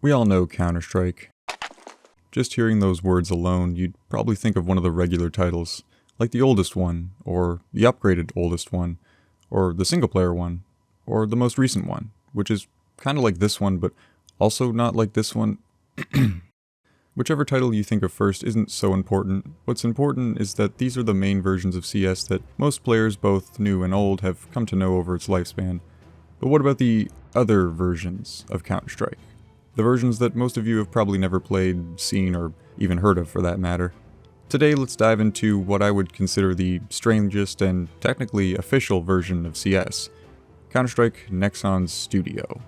We all know Counter-Strike. Just hearing those words alone, you'd probably think of one of the regular titles, like the oldest one, or the upgraded oldest one, or the single-player one, or the most recent one, which is kind of like this one, but also not like this one. Whichever title you think of first isn't so important. What's important is that these are the main versions of CS that most players, both new and old, have come to know over its lifespan. But what about the other versions of Counter-Strike? The versions that most of you have probably never played, seen, or even heard of for that matter. Today let's dive into what I would consider the strangest and technically official version of CS, Counter-Strike Nexon Studio.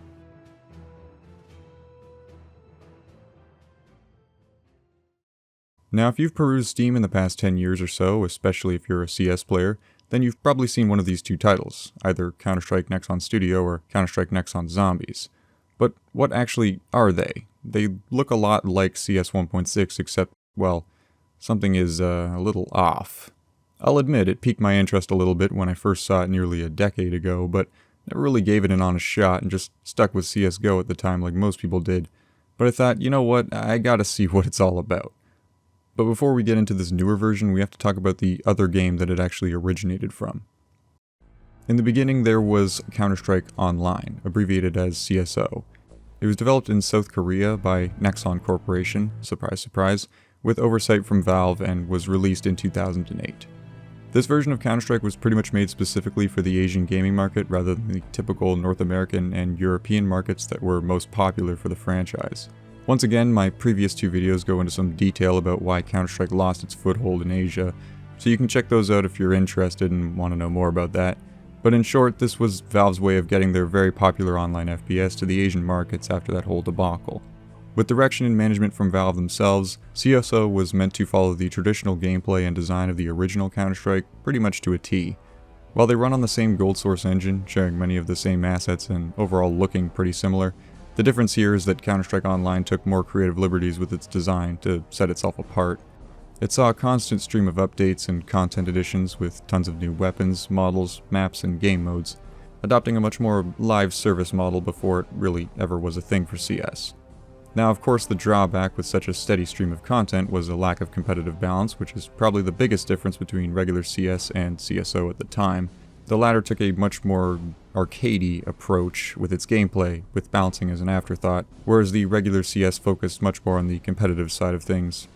Now, if you've perused Steam in the past 10 years or so, especially if you're a CS player, then you've probably seen one of these two titles, either Counter-Strike Nexon Studio or Counter-Strike Nexon Zombies. But what actually are they? They look a lot like CS 1.6, except, well, something is a little off. I'll admit it piqued my interest a little bit when I first saw it nearly a decade ago, but never really gave it an honest shot and just stuck with CSGO at the time like most people did. But I thought, you know what, I gotta see what it's all about. But before we get into this newer version, we have to talk about the other game that it actually originated from. In the beginning, there was Counter-Strike Online, abbreviated as CSO. It was developed in South Korea by Nexon Corporation, surprise surprise, with oversight from Valve, and was released in 2008. This version of Counter-Strike was pretty much made specifically for the Asian gaming market rather than the typical North American and European markets that were most popular for the franchise. Once again, my previous two videos go into some detail about why Counter-Strike lost its foothold in Asia, so you can check those out if you're interested and want to know more about that. But in short, this was Valve's way of getting their very popular online FPS to the Asian markets after that whole debacle. With direction and management from Valve themselves, CSO was meant to follow the traditional gameplay and design of the original Counter-Strike pretty much to a T. While they run on the same gold source engine, sharing many of the same assets and overall looking pretty similar, the difference here is that Counter-Strike Online took more creative liberties with its design to set itself apart. It saw a constant stream of updates and content additions with tons of new weapons, models, maps, and game modes, adopting a much more live service model before it really ever was a thing for CS. Now, of course, the drawback with such a steady stream of content was a lack of competitive balance, which is probably the biggest difference between regular CS and CSO at the time. The latter took a much more arcadey approach with its gameplay, with balancing as an afterthought, whereas the regular CS focused much more on the competitive side of things.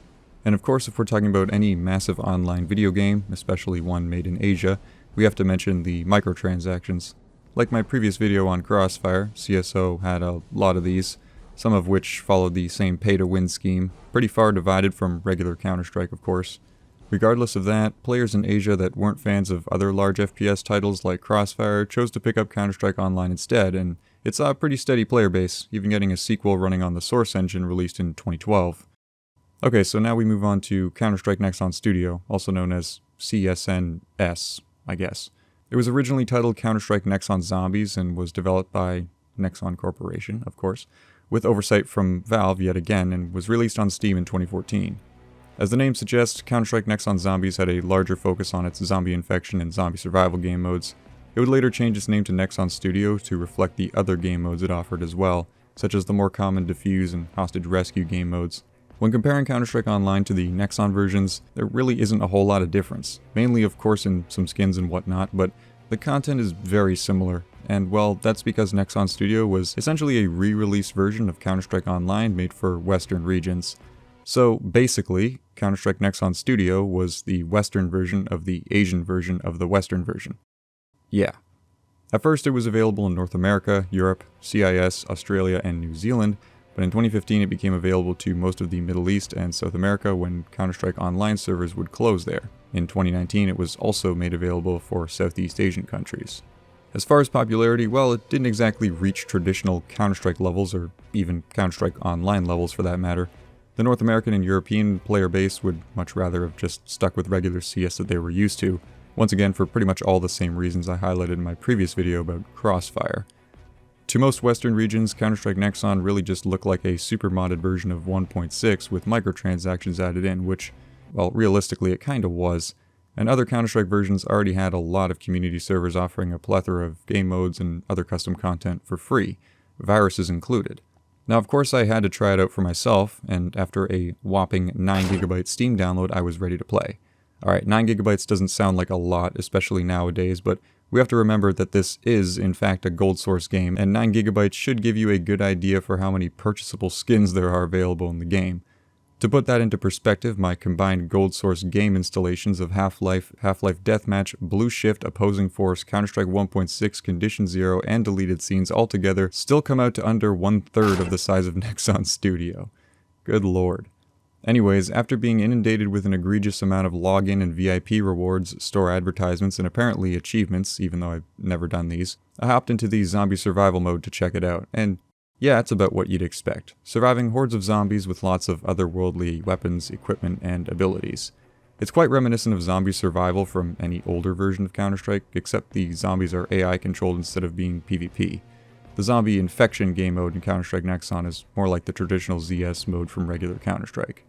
And of course, if we're talking about any massive online video game, especially one made in Asia, we have to mention the microtransactions. Like my previous video on Crossfire, CSO had a lot of these, some of which followed the same pay-to-win scheme, pretty far divided from regular Counter-Strike, of course. Regardless of that, players in Asia that weren't fans of other large FPS titles like Crossfire chose to pick up Counter-Strike Online instead, and it saw a pretty steady player base, even getting a sequel running on the Source engine released in 2012. Okay, so now we move on to Counter-Strike Nexon Studio, also known as CSNS, I guess. It was originally titled Counter-Strike Nexon Zombies and was developed by Nexon Corporation, of course, with oversight from Valve yet again, and was released on Steam in 2014. As the name suggests, Counter-Strike Nexon Zombies had a larger focus on its zombie infection and zombie survival game modes. It would later change its name to Nexon Studio to reflect the other game modes it offered as well, such as the more common Defuse and Hostage Rescue game modes. When comparing Counter-Strike Online to the Nexon versions, there really isn't a whole lot of difference, mainly of course in some skins and whatnot, but the content is very similar, and well, that's because Nexon Studio was essentially a re-released version of Counter-Strike Online made for Western regions. So basically, Counter-Strike Nexon Studio was the Western version of the Asian version of the Western version. Yeah. At first it was available in North America, Europe, CIS, Australia, and New Zealand, but in 2015 it became available to most of the Middle East and South America when Counter-Strike Online servers would close there. In 2019 it was also made available for Southeast Asian countries. As far as popularity, well, it didn't exactly reach traditional Counter-Strike levels, or even Counter-Strike Online levels for that matter. The North American and European player base would much rather have just stuck with regular CS that they were used to, once again for pretty much all the same reasons I highlighted in my previous video about Crossfire. To most Western regions, Counter-Strike Nexon really just looked like a super modded version of 1.6 with microtransactions added in, which, well, realistically it kinda was, and other Counter-Strike versions already had a lot of community servers offering a plethora of game modes and other custom content for free, viruses included. Now, of course, I had to try it out for myself, and after a whopping 9GB Steam download, I was ready to play. Alright, 9GB doesn't sound like a lot, especially nowadays, but we have to remember that this is, in fact, a gold source game, and 9GB should give you a good idea for how many purchasable skins there are available in the game. To put that into perspective, my combined gold source game installations of Half-Life, Half-Life Deathmatch, Blue Shift, Opposing Force, Counter-Strike 1.6, Condition Zero, and deleted scenes altogether still come out to under 1/3 of the size of Nexon Studio. Good lord. Anyways, after being inundated with an egregious amount of login and VIP rewards, store advertisements, and apparently achievements, even though I've never done these, I hopped into the zombie survival mode to check it out, and yeah, it's about what you'd expect. Surviving hordes of zombies with lots of otherworldly weapons, equipment, and abilities. It's quite reminiscent of zombie survival from any older version of Counter-Strike, except the zombies are AI controlled instead of being PvP. The zombie infection game mode in Counter-Strike Nexon is more like the traditional ZS mode from regular Counter-Strike.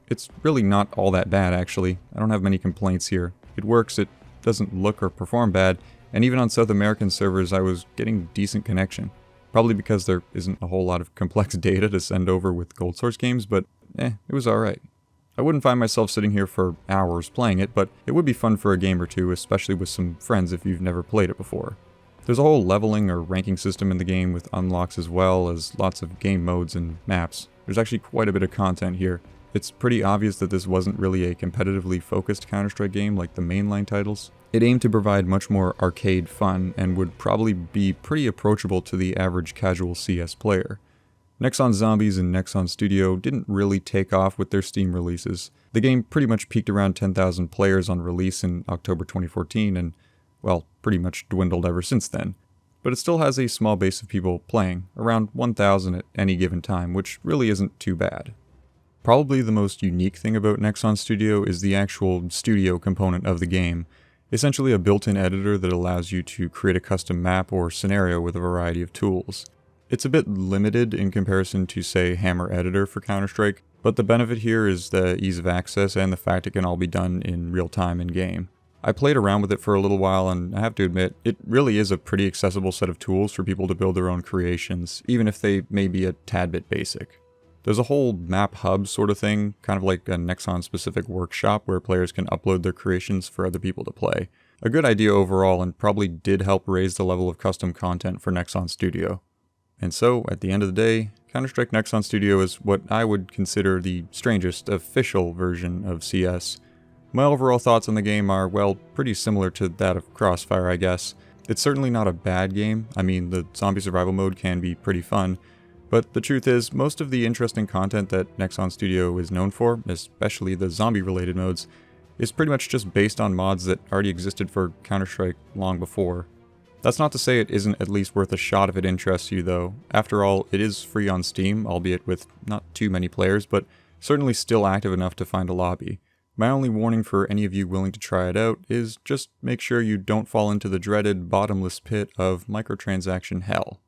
It's really not all that bad, actually. I don't have many complaints here. It works, it doesn't look or perform bad, and even on South American servers I was getting decent connection. Probably because there isn't a whole lot of complex data to send over with gold source games, but it was alright. I wouldn't find myself sitting here for hours playing it, but it would be fun for a game or two, especially with some friends if you've never played it before. There's a whole leveling or ranking system in the game with unlocks as well as lots of game modes and maps. There's actually quite a bit of content here. It's pretty obvious that this wasn't really a competitively focused Counter-Strike game like the mainline titles. It aimed to provide much more arcade fun and would probably be pretty approachable to the average casual CS player. Nexon Zombies and Nexon Studio didn't really take off with their Steam releases. The game pretty much peaked around 10,000 players on release in October 2014 and, well, pretty much dwindled ever since then. But it still has a small base of people playing, around 1,000 at any given time, which really isn't too bad. Probably the most unique thing about Nexon Studio is the actual studio component of the game, essentially a built-in editor that allows you to create a custom map or scenario with a variety of tools. It's a bit limited in comparison to, say, Hammer Editor for Counter-Strike, but the benefit here is the ease of access and the fact it can all be done in real time in-game. I played around with it for a little while, and I have to admit, it really is a pretty accessible set of tools for people to build their own creations, even if they may be a tad bit basic. There's a whole map hub sort of thing, kind of like a Nexon-specific workshop where players can upload their creations for other people to play. A good idea overall, and probably did help raise the level of custom content for Nexon Studio. And so, at the end of the day, Counter-Strike Nexon Studio is what I would consider the strangest official version of CS. My overall thoughts on the game are, well, pretty similar to that of Crossfire, I guess. It's certainly not a bad game. I mean, the zombie survival mode can be pretty fun. But the truth is, most of the interesting content that Nexon Studio is known for, especially the zombie-related modes, is pretty much just based on mods that already existed for Counter-Strike long before. That's not to say it isn't at least worth a shot if it interests you, though. After all, it is free on Steam, albeit with not too many players, but certainly still active enough to find a lobby. My only warning for any of you willing to try it out is just make sure you don't fall into the dreaded bottomless pit of microtransaction hell.